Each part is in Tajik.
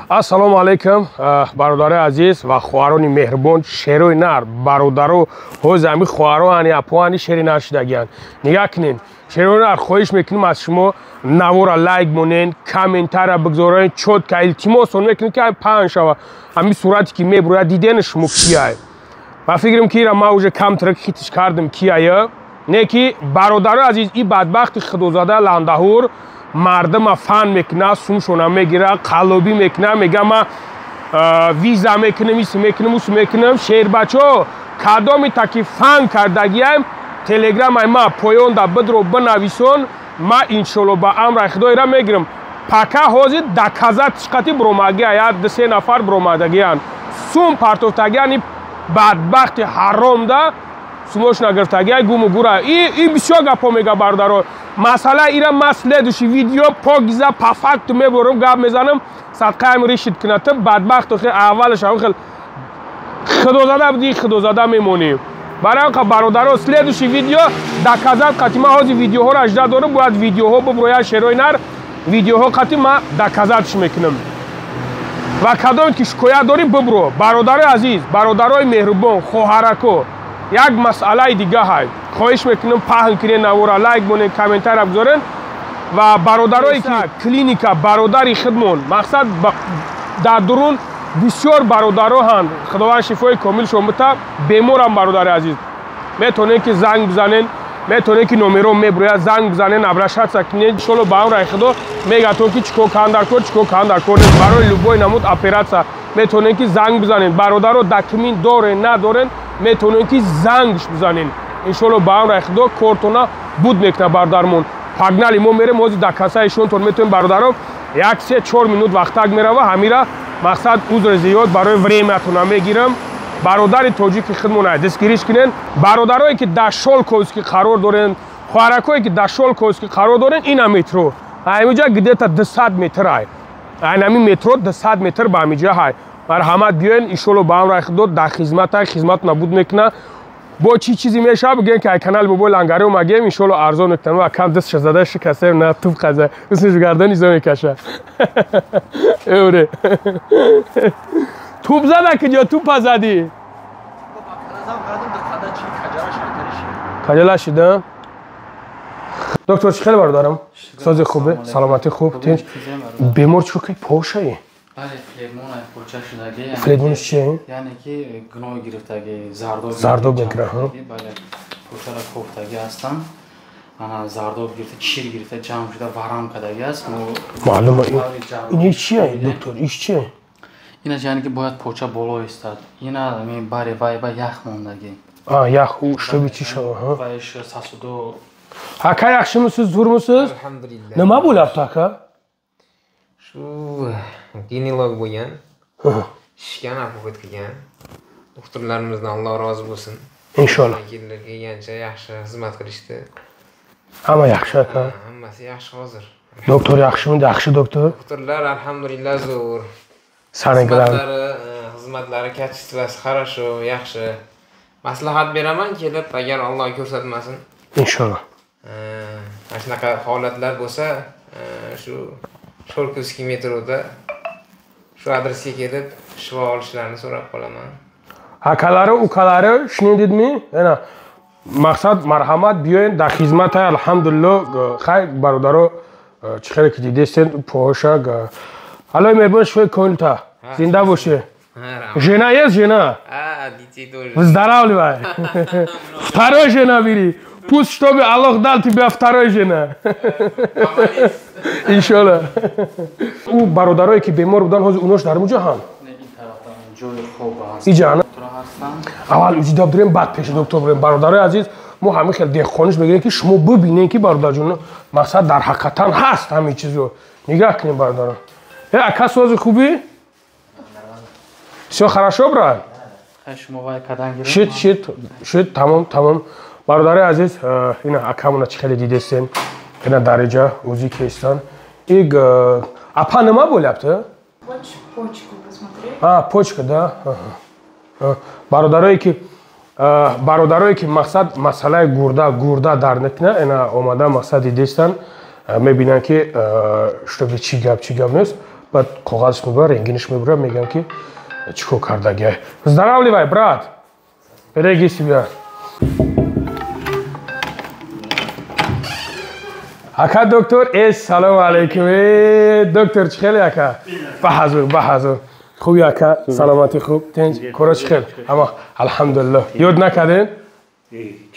ассалому алейкум бародари азиз ва хоҳарони меҳрубон шерои нар бародару ҳозами хоҳарони апоани шери нар шудагиянд нигоҳ кунед шерои нар хоҳиш мекунем аз шумо навора лайк монен комментария бигзорен чотка илтимосон мекунем ки паҳн шава ҳамин сурате ки мебурояд дидени шумо кияй ва фикрам ки ира ман уже камтара хитиш кардам кияя не ки бародари азиз и бадбахти худозада ландаҳур мардама фан мекуна сумшона мегира қалоби мекуна мега ма виза мекунам ис мекунам ус мекунам шербачо кадоми таки фан кардагиям телеграм ай ма поёнда бидро бинависон ма иншолло ба амраи худо ира мегирам пака ҳозир даказат чиқати бромагия се нафар бромадагиян сум партофтагияни бадбахти ҳаромда сумош нагирфтагия гуму гура и бисёр гапо мега бардаро масъала ира ма следующий видео погиза по факту меборам гап мезанам садқаам решит кунатам бадбахт охир аввалаш хел худозада буди худозада мемонем барои бародаро следующий видео доказат қатима ҳозир видеоҳоро ажда дорам бояд видеоҳо буброяд шерои нар видеоҳо қатима доказатш мекунам ва кадоме ки шикоят дорӣ бубро бародарои азиз бародарои меҳрубон хоҳарако як масъалаи дига ҳай хоҳиш мекунам паҳн кунен навора лайк монен комментария бигзорен ва бародарое ки клиника бародари хидмон мақсад дар дурун бисёр бародароҳанд худованд шифои комилшон бита беморам бародари азиз метавонед ки занг бизанен метавонед ки номеро мебурояд занг бизанен абрашатса кунед иншолло ба амраи худо мегатон ки чико кан дар кор чико кан дар кор барои любой намуд оператсия метавонед ки занг бизанен бародаро документ дорен надорен метавонед ки зангш бизанен иншолло ба амраи худо кортона буд мекуна бародармон пагнали мо мерем ҳозир дар касаишонтон метавонем бародаро 1-3-4 минут вақтак мерава ҳамира мақсад узр зиёд барои времятона мегирам бародари тоҷики хидмона дастгириш кунен бародарое ки дар шолковски қарор дорен хоҳаракое ки дар шолковски қарор дорен ина метро ҳамиҷа гидета 200 метр ай айнами метро 200 метр ба ҳамиҷа ҳай марҳамат биёен иншолло ба амраи худо дар хизмата хизмат набуд мекуна бо чӣ чизи мешава бигӯем ки ай канали бобои лангари омагем иншолло арзон мекунам ва кам дастша зада шикастем на туп қаза усниш гардан изо мекаша эвре туп зада ки ҷо тупа задӣ каҷала шида доктор чӣ хеле бародарам сози хубе саломатӣ хуб тинч бемор чӣ ки пошаи флегмонш чие яъне ки гуноҳ гирифтаги зардоб мегира пошара кофтаги ҳастанд ана зардоб гирифта чир гирифта ҷамъ шуда варам кадаги аст маълума ин чие доктор иш чие инаш яъне ки бояд поча боло истад ина бари вай ба ях мондаги ях штоби чӣ шава вайш сасудо ака яхшимисиз зурмисиз нима bo'lyapti aka shu ginekolog bo'lgan shishgan operatsiya qilgan doktorlarimizdan Alloh rozi bo'lsin inshaalloh vakillarga kelgancha yaxshi xizmat qilishdi hamma yaxshi aka hammasi yaxshi hozir doktor yaxshimi yaxshi doktor doktorlar alhamdulillah zo'r xizmatlari качествоsi хорошо yaxshi maslahat beraman kelib agar Alloh ko'rsatmasin inshaalloh mana shunaqa holatlar bo'lsa shu Sho'rkovskiy metroda shu adresga kelib shifo olishlarini so'rab qolaman. Akalari ukalari shuningdekmi yana maqsad marhamat biyoyin dar xizmat alhamdulillah xayr barodaro chiqar ki didesen poşa алло мебон швей конта зинда боше жена есть жена детей тоже выздоравливай второй жена бери пусть чтобы Аллах дал тебе второй жена иншаллах у бародарое ки бемор будан ҳозир унош дар муҷа ҳам иҷана аввал уҷида дурем баъд пеши доктор бурем бародарои азиз мо ҳамин хел деҳқониш бигирем ки шумо бибинем ки бародарҷон мақсад дар ҳақиқатан ҳаст ҳамин чизо нигоҳ кунем бародаро ака сози хуби всё хорошо брат шид тамом бародари азиз ина акамона чӣ хеле дидестен ина дариҷа узи кестан иг апа нима bo'lyapti почку посмотреть почка да бародарое ки мақсад масъалаи гурда дар накна ина омада мақсад дидестан мебинанд ки чтобы чӣ гап нест بعد کاغذش میبرم رنگینش میبرم میگم که چیکار کردگی здравствуй брат берегись бля ака доктор салом алейкум доктор чхели ака бахазур خوبی ака سلامتی خوب تنج کارا چخیر اما الحمدلله یاد نکردین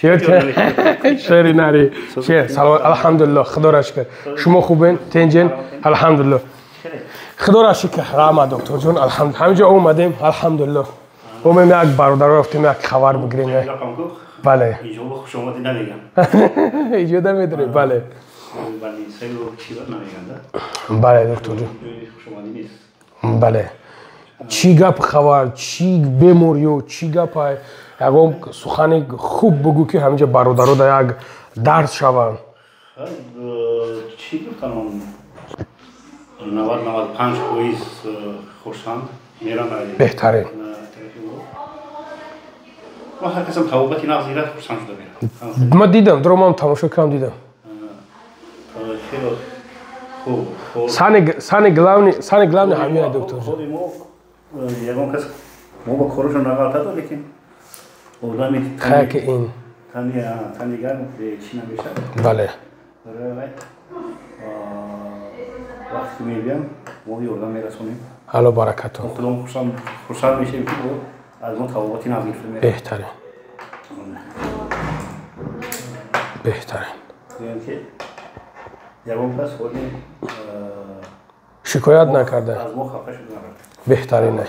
یاد کردین شعری نری شعر سلام الحمدلله خدا را شکر شما خوبین تنجین الحمدلله خدا را شکر رحمت دکتر جون الحمدلله همینجا اومدیم الحمدلله اومدیم یک برادر رفتیم یک خبر بگیریم بله اینجا خوش اومدی نمیگم اینجا نمیدونی بله ولی سیلو چی بود نمیگم بله دکتر جون خوش اومدی نیست بله چی گپ خبر چی بیماریو چی گپ یکم سخنی خوب بگو که همینجا برادرها در یک درس شوند چی گفتم 90-95% خوشند میرم بهترین و هر کسم توابتی نغزیره خوشند شده میرم ما دیدم درام هم تماشا کردم دیدم خوب سن главный همینه دکتر خودی ما یکم کس ما با کارشون نقاطه دار لیکن آدمی خیلی این تنیگر چی نمیشه بله وقتی میبیم ما یردم میرسونیم حالا برکتون خودم خوشحال میشیم که از ما تواباتی نظیر میرم بهترین دیدم که یکم کس خودی شکایت نکرده از ما خفه شده نرد بهترینه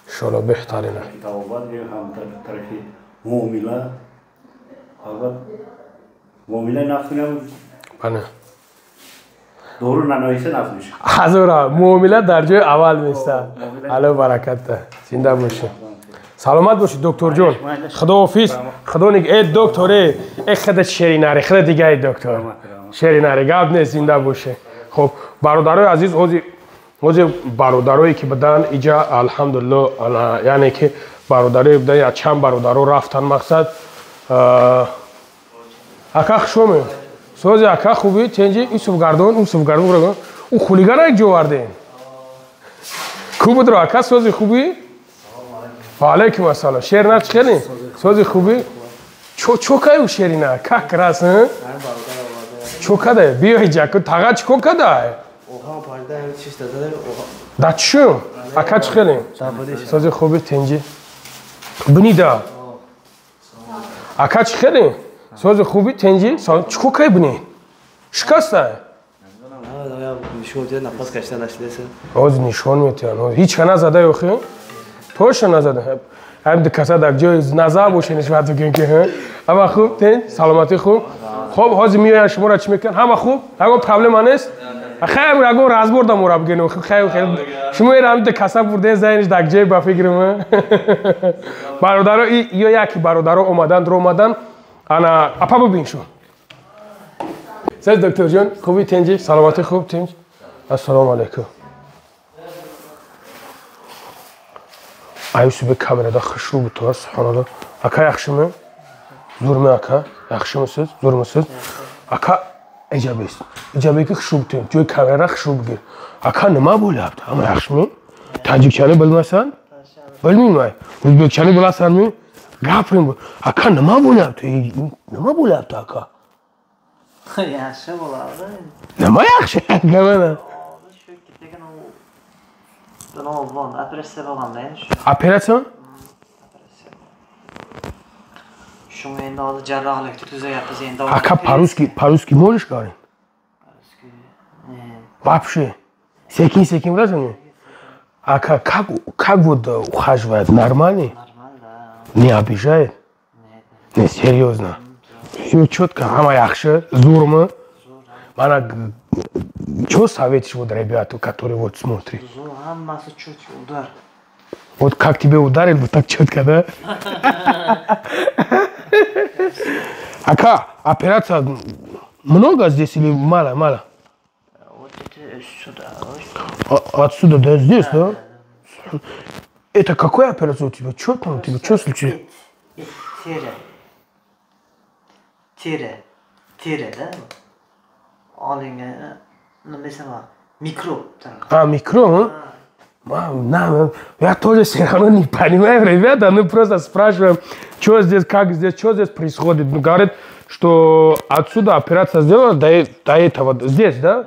شالا بهترینه توابات هم طرفی معامله البته معامله نفتونم بله دورو ننویسه نفت میشه حضورا معامله در جای اول میسته حالا برکت ده زنده باشی سلامت باشی دکتر جون خدا حافظ خدا نگه ای دکتر ای خدا شیری نری خدا دیگه ای دکتر شیری نری گفت نیست زنده باشی خب برادرای عزیز اوزی برادرایی که بدن اینجا الحمدلله یعنی که برادرای بدن یا چند برادرها رفتن مقصد اکا خوشومه سوزی اکا خوبی تنجی این سوگردون برگان او خولیگان یک جو ورده کو بود رو اکا سوزی خوبی علیکم السلام شیر نه چخیلی سوزی خوبی چوکای او شیری نه که کراس نه چوکا ده بیای جاکو تاگا چکو کده دا چشم اکا چخیلی سوزی خوبی تنجی بنی دا اکا چخیلی سوزی خوبی تنجی چکو کای بنی شکسته از نشان میتونن هیچ که نزده یخی توش نزده هم دکسه در جای نزده باشه نشون بگیم که اما خوب تن سلامتی خوب خب هازی میای شما را چی میکن همه خوب اگه پرابلم نیست خیلی اگه راز بردم مرا بگین خیلی شما هم دکسه برده زینش در جای با فکرم برادرها یا یکی برادرها اومدن انا اپا ببینشون سلام دکتر جان خوبی تنجی سلامتی خوب تنج السلام علیکم ایوسو به کامرada خشرو بود سبحان الله اکا yaxshimi zo'rmi aka yaxshimisiz zo'rmisiz aka ijobiy xushru buting joy kamerada xushru bugir aka nima bo'lyapti ama yaxshimi tojikchani bilmasan bilmayman o'zbekchani bilasanmi gapiring aka nima bo'lyapti aka yaxshi bo'ladi nima yaxshi mana operatsiya bo'lganda endi operatsiya shunga endi hozir jarrohlikni tuzyapmiz endi aka по-русски можешь говорить вообще sekin bilasanmi aka как вот ухаживает нормально не обижает не серьезно все четко hamma yaxshi zo'rmi mana что советуешь вот ребяту которые вот смотрят hammasi четко удар вот как тебе ударил вот так четко да ака операция много здесь или мало вот это сюда отсюда до здесь да это какая операция у тебя что там у тебя что случилось teri da olingan nima desam Микроб. Микро? Я тоже все равно не понимаю, ребята, ну просто спрашиваем, что здесь, как здесь, что здесь происходит. Ну, говорят, что отсюда операция сделана до этого, здесь, да?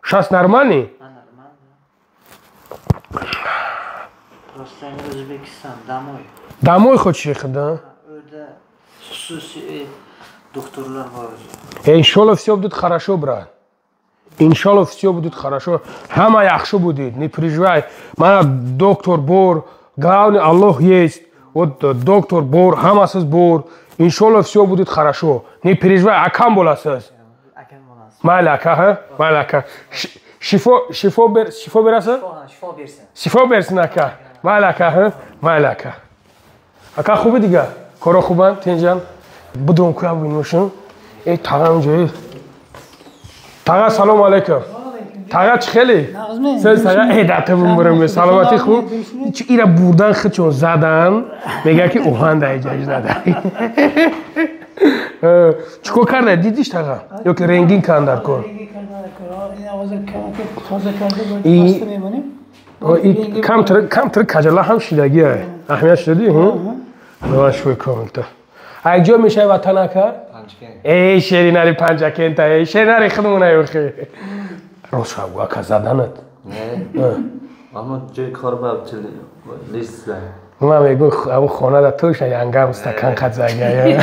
Сейчас нормальный? Нормально. Просто они в Узбекистан, домой. Домой хочешь ехать, да? Orada xüsusi doktorlar var. Иншалла все будет хорошо, брат. Иншалла все будет хорошо. Хама яхшо будет, не переживай. Мана доктор бор, главный Аллах есть. Вот доктор бор, хамасыз бор. Иншалла все будет хорошо. Не переживай, акам боласыз. Akam bolasiz. Майли ака, ха? Майли ака. Шифо берасыз? Shifo bersin. Шифо берсин ака. Майли ака, ха? Майли ака. Ака хубе дига? Кора хубан, тенжан? Будун куя бинушун? Эй, тагам жой. Тага, салом алейкум. Тага чӣ хели? Сен тага эдата бумурам, саломати хуб? Ира бурдан хичон задан, мега ки уҳан дай ҷай задан. Чико карда дидиш тага? Ё ки ренгин кандар кор? камтар каҷала ҳам шидагӣ ай. Аҳамият шуди? Ва шуй комилта. Ай ҷо мешай ватан ака? Эй шеринари панҷакента, эй шеринари худмуна ёхи. Рост шав ака заданат. Аммо ҷои кор ба лист зай. Ман мегӯ абу хонада туша янгам стакан қадзага.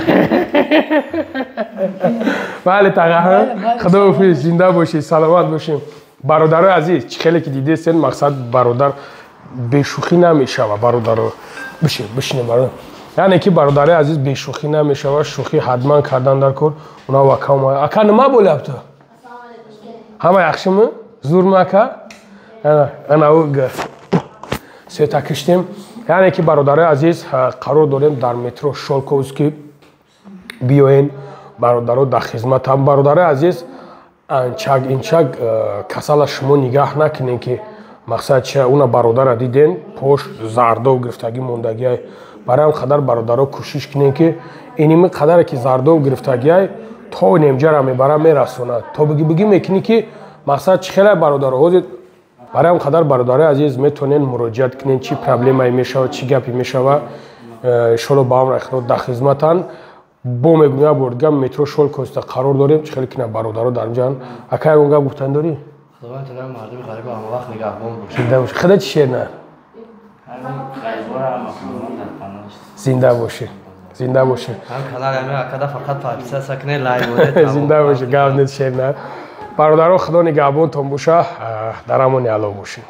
Бале тага, худофиз, зинда бошед, саломат бошем. Бародарои азиз, чӣ хеле ки дидестен, мақсад бародар бешӯхӣ намешава, бародаро. Бишинем бародар. Яъне ки бародари азиз бешӯхӣ намешава, шӯхӣ ҳатман кардан дар кор. Уна вака омада. Ака нима bo'lyapti? Ҳама яхшими? Зурми ака? Ана у света киштем. Яъне ки бародари азиз, қарор дорем дар метро Шолковский биёен. Бародаро дар хизматам. Бародари азиз, инчак касала шумо нигаҳ накунед ки мақсад чия. Уна бародара диден, пош зардов гирифтагӣ мондагиай. Барам қадар бародаро кӯшиш кунед ки иними қадаре ки зардов гирифтагиай то немҷара мебара мерасонад. То бигӣ мекунӣ ки мақсад чӣ хеле бародаро ҳозир барам қадар бародари азиз метонен муроҷиат кунед, чӣ проблемае мешавад, чӣ гапе мешавад. Иншолло ба амр ихтиёр дар хизматан. Бо мегӯям як бор дигар метро Шолковскийда қарор дорем. Чӣ хеле кина бародаро дар инҷан. Ака ягон гап гуфтан дорӣ? Худовандтонам мардуми ғариба ҳамавақт нигаҳбон бошад. Зинда бош. Худа чӣ шерна? Зинда бошед. Зинда бошед. Ҳам каналами акада фақат подписация кунед, лайк бодед. Зинда бошед. Гап нет шерна. Бародаро худо нигаҳбонтон боша. Дар амони Аллоҳ бошед.